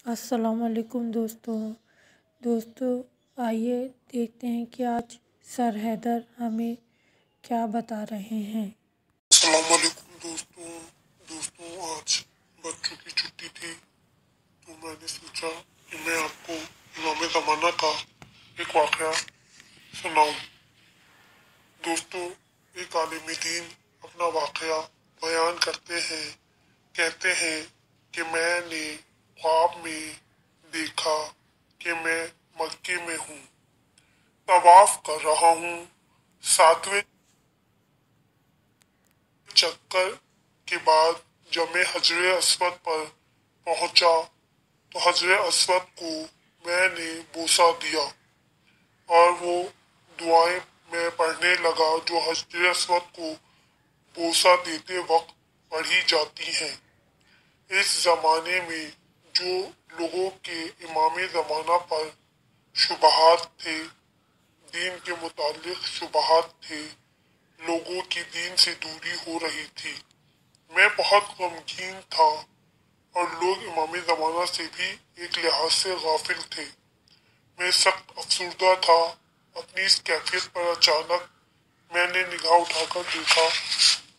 السلام علیکم دوستوں آئیے دیکھتے ہیں کہ آج سر حیدر ہمیں کیا بتا رہے ہیں۔ السلام علیکم دوستوں آج بچوں کی چھٹی تھی تو میں نے سوچا کہ میں آپ کو امام زمانہ کا ایک واقعہ سناؤں۔ دوستوں، ایک عالم دین اپنا واقعہ بیان کرتے ہیں، کہتے ہیں کہ میں نے خواب میں دیکھا کہ میں مکے میں ہوں، طواف کر رہا ہوں۔ 7ویں چکر کے بعد جب میں حجر اسود پر پہنچا تو حجر اسود کو میں نے بوسہ دیا اور وہ دعائیں میں پڑھنے لگا جو حجر اسود کو بوسہ دیتے وقت پڑھی جاتی ہیں۔ اس زمانے میں جو لوگوں کے امام زمانہ پر شبہات تھے، دین کے متعلق شبہات تھے، لوگوں کی دین سے دوری ہو رہی تھی۔ میں بہت غمگین تھا اور لوگ امام زمانہ سے بھی ایک لحاظ سے غافل تھے۔ میں سخت افسردہ تھا۔ اپنی اس کیفیت پر اچانک میں نے نگاہ اٹھا کر دیکھا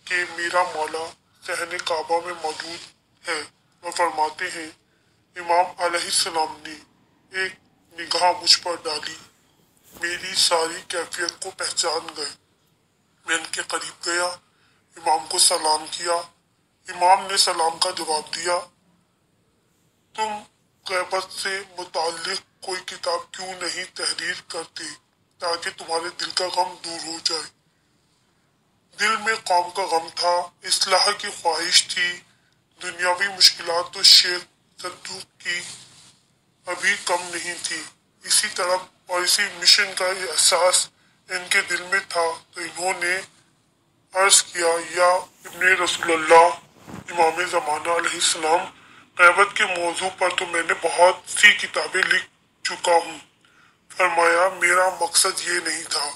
کہ میرا مولا صحن کعبہ میں موجود ہے اور فرماتے ہیں۔ امام علیہ السلام نے ایک نگاہ مجھ پر ڈالی، میری ساری کیفیت کو پہچان گئے۔ میں ان کے قریب گیا، امام کو سلام کیا۔ امام نے سلام کا جواب دیا، تم غیبت سے متعلق کوئی کتاب کیوں نہیں تحریر کرتے تاکہ تمہارے دل کا غم دور ہو جائے؟ دل میں قوم کا غم تھا، اصلاح کی خواہش تھی، دنیاوی مشکلات تو شیخ صدیقی کی ابھی کم نہیں تھی۔ اسی طرح اور اسی مشن کا احساس ان کے دل میں تھا تو انہوں نے عرض کیا، یا ابن رسول اللہ امام زمانہ علیہ السلام، غیبت کے موضوع پر تو میں نے بہت سی کتابیں لکھ چکا ہوں۔ فرمایا، میرا مقصد یہ نہیں تھا،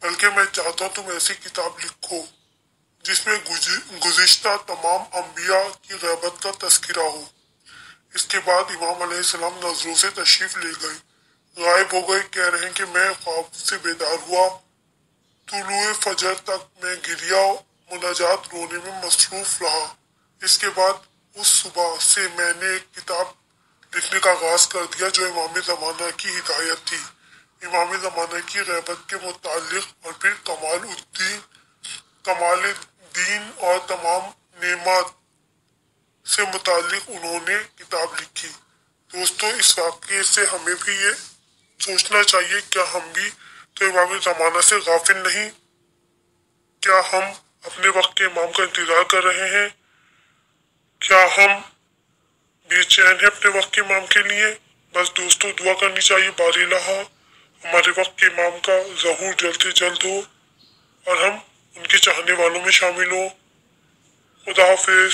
بلکہ میں چاہتا ہوں تم ایسی کتاب لکھو جس میں گزشتہ تمام انبیاء کی غیبت کا تذکرہ ہو۔ اس کے بعد امام علیہ السلام نظروں سے تشریف لے گئے، غائب ہو گئے۔ کہہ رہے ہیں کہ میں خواب سے بیدار ہوا، طلوع فجر تک میں گریا مناجات رونے میں مصروف رہا۔ اس کے بعد اس صبح سے میں نے ایک کتاب لکھنے کا آغاز کر دیا جو امام زمانہ کی ہدایت تھی، امام زمانہ کی غیبت کے متعلق، اور پھر کمال دین اور تمام نعمات سے متعلق انہوں نے کتاب لکھی۔ دوستوں، اس واقعے سے ہمیں بھی یہ سوچنا چاہیے، کیا ہم بھی تو امام زمانہ سے غافل نہیں؟ کیا ہم اپنے وقت کے امام کا انتظار کر رہے ہیں؟ کیا ہم بے چین ہیں اپنے وقت کے امام کے لیے؟ بس دوستوں، دعا کرنی چاہیے بار الہ ہمارے وقت کے امام کا ظہور جلد سے جلد ہو اور ہم ان کے چاہنے والوں میں شامل ہوں۔ خدا حافظ۔